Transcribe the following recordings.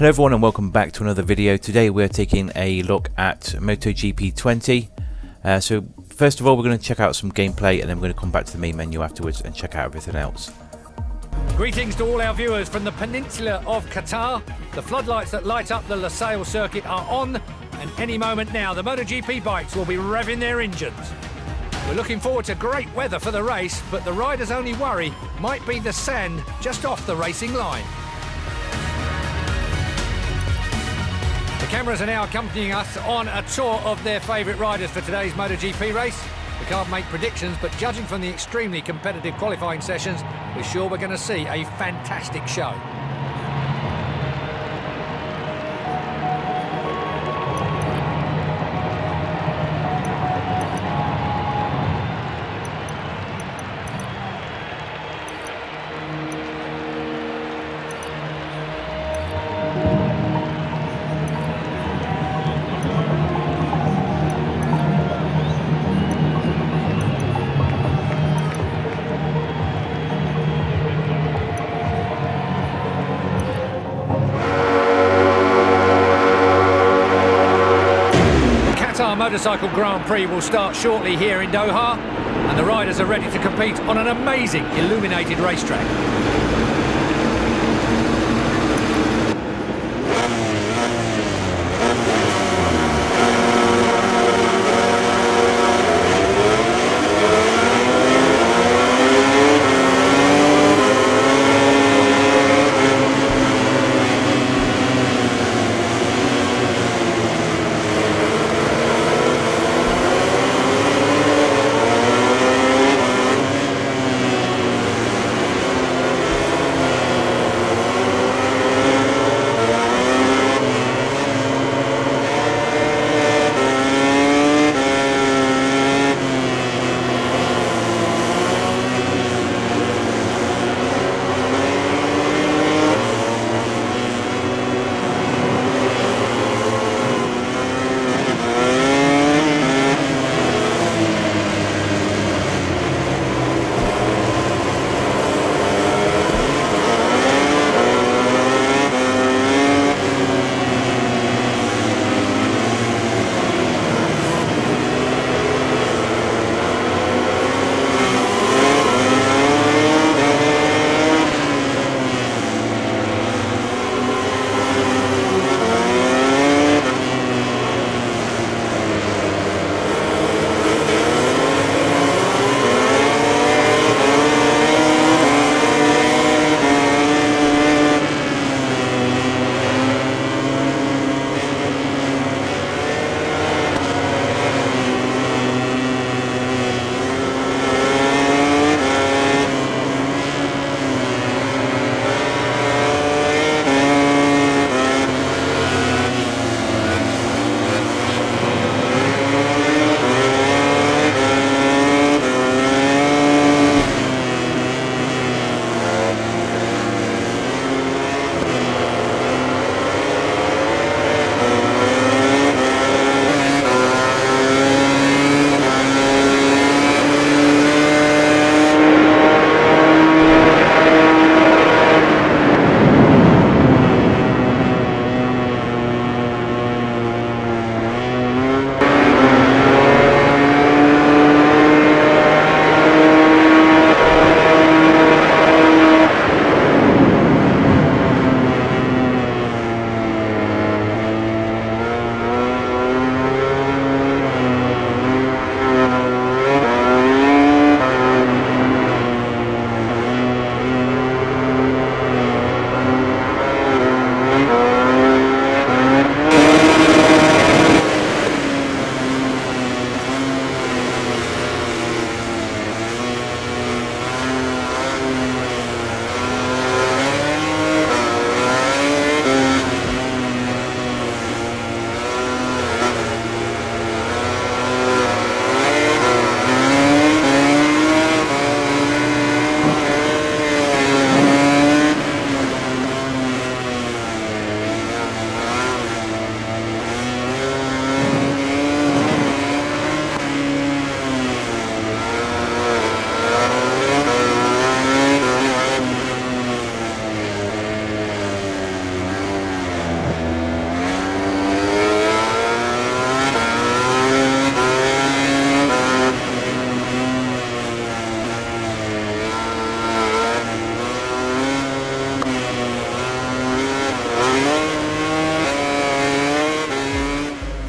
Hello everyone and welcome back to another video. Today we're taking a look at MotoGP 20. So first of all we're going to check out some gameplay and then we're going to come back to the main menu afterwards and check out everything else. Greetings to all our viewers from the peninsula of Qatar. The floodlights that light up the Losail circuit are on, and any moment now the MotoGP bikes will be revving their engines. We're looking forward to great weather for the race, but the rider's only worry might be the sand just off the racing line. The cameras are now accompanying us on a tour of their favourite riders for today's MotoGP race. We can't make predictions, but judging from the extremely competitive qualifying sessions, we're sure we're going to see a fantastic show. Motorcycle Grand Prix will start shortly here in Doha, and the riders are ready to compete on an amazing illuminated racetrack.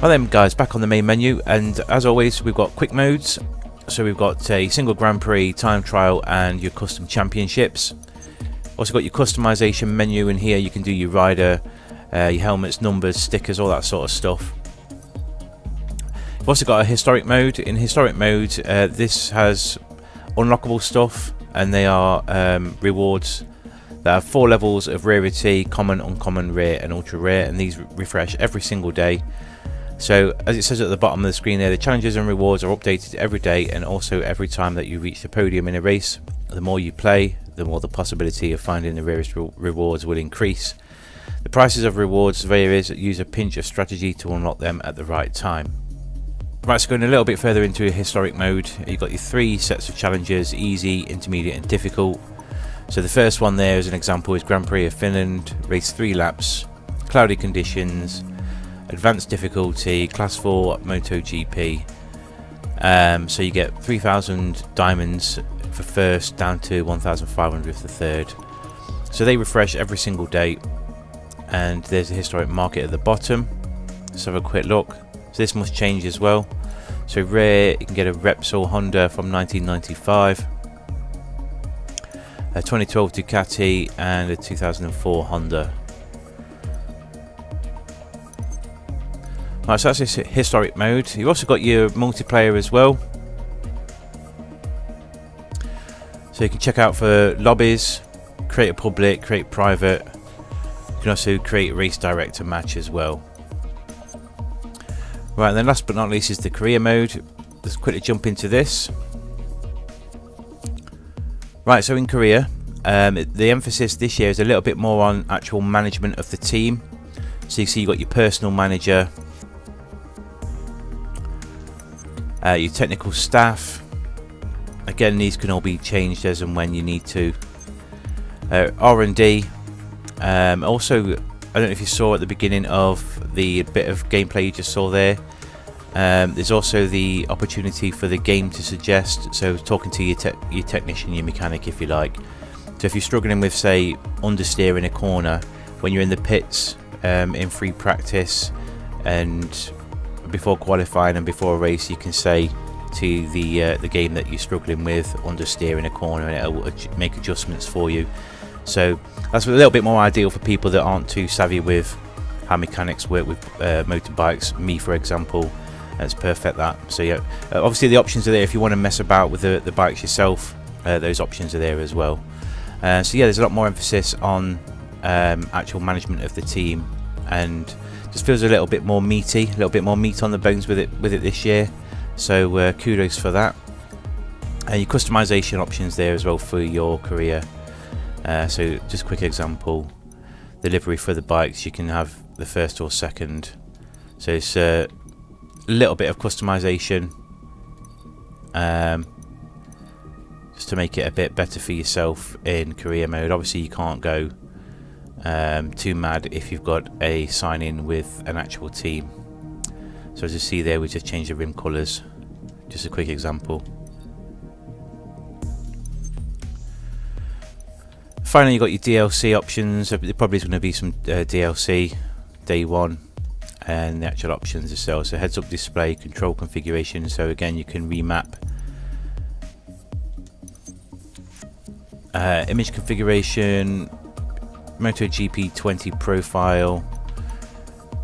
Well then guys, back on the main menu, and as always we've got quick modes. So we've got a single Grand Prix, time trial and your custom championships. Also got your customization menu in here. You can do your rider, your helmets, numbers, stickers, all that sort of stuff. We've also got a historic mode. In historic mode, this has unlockable stuff, and they are rewards that have 4 levels of rarity: common, uncommon, rare and ultra rare, and these refresh every single day. So as it says at the bottom of the screen there, the challenges and rewards are updated every day, and also every time that you reach the podium in a race. The more you play, the more the possibility of finding the rarest rewards will increase. The prices of rewards varies. Use a pinch of strategy to unlock them at the right time. Right, so going a little bit further into historic mode, you've got your 3 sets of challenges: easy, intermediate and difficult. So the first one there as an example is Grand Prix of Finland, race 3 laps, cloudy conditions, advanced difficulty, class 4 MotoGP. So you get 3,000 diamonds for first, down to 1,500 for third. So they refresh every single day, and there's a historic market at the bottom. Let's have a quick look. So this must change as well. So rare, you can get a Repsol Honda from 1995, a 2012 Ducati and a 2004 Honda. Right, so that's this historic mode. You've also got your multiplayer as well. So you can check out for lobbies, create a public, create private. You can also create a race director match as well. Right, and then last but not least is the career mode. Let's quickly jump into this. Right, so in career, the emphasis this year is a little bit more on actual management of the team. So you see you've got your personal manager, your technical staff. Again, these can all be changed as and when you need to. R&D. Also, I don't know if you saw at the beginning of the bit of gameplay you just saw there, there's also the opportunity for the game to suggest, so talking to your technician, your mechanic if you like. So if you're struggling with, say, understeer in a corner, when you're in the pits in free practice and before qualifying and before a race, you can say to the game that you're struggling with understeer in a corner, and it'll make adjustments for you. So that's a little bit more ideal for people that aren't too savvy with how mechanics work with motorbikes. Me, for example, it's perfect that. So yeah, obviously the options are there if you want to mess about with the bikes yourself. Those options are there as well. So yeah, there's a lot more emphasis on actual management of the team, and just feels a little bit more meaty, a little bit more meat on the bones with it this year. So kudos for that. And your customization options there as well for your career. So just a quick example, the livery for the bikes, you can have the first or second. So it's a little bit of customization, just to make it a bit better for yourself in career mode. Obviously you can't go too mad if you've got a sign-in with an actual team. So as you see there, we just changed the rim colours, just a quick example. Finally, you've got your DLC options. There probably is going to be some DLC day one, and the actual options themselves. So heads-up display, control configuration. So again, you can remap. Image configuration, MotoGP 20 profile,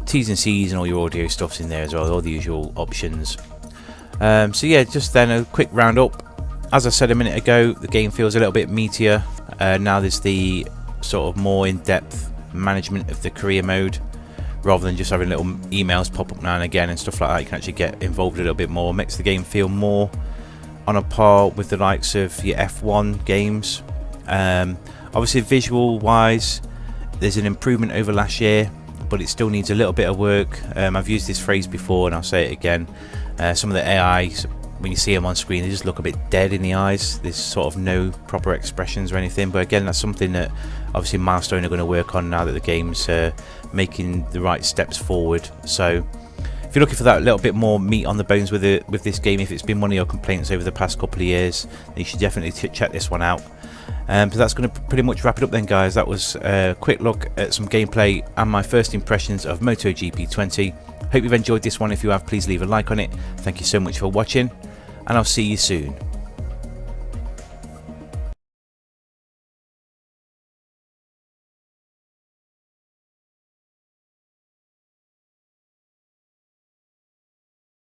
T's and C's, and all your audio stuff's in there as well. All the usual options. So yeah, just then a quick roundup. As I said a minute ago, the game feels a little bit meatier. Now there's the sort of more in-depth management of the career mode, rather than just having little emails pop up now and again and stuff like that. You can actually get involved a little bit more. Makes the game feel more on a par with the likes of your F1 games. Obviously visual wise there's an improvement over last year, but it still needs a little bit of work. I've used this phrase before and I'll say it again. Some of the AIs, when you see them on screen, they just look a bit dead in the eyes. There's sort of no proper expressions or anything, but again, that's something that obviously Milestone are going to work on now that the game's making the right steps forward. So if you're looking for that little bit more meat on the bones with this game, if it's been one of your complaints over the past couple of years, then you should definitely check this one out. So that's going to pretty much wrap it up then, guys. That was a quick look at some gameplay and my first impressions of MotoGP 20. Hope you've enjoyed this one. If you have, please leave a like on it. Thank you so much for watching, and I'll see you soon.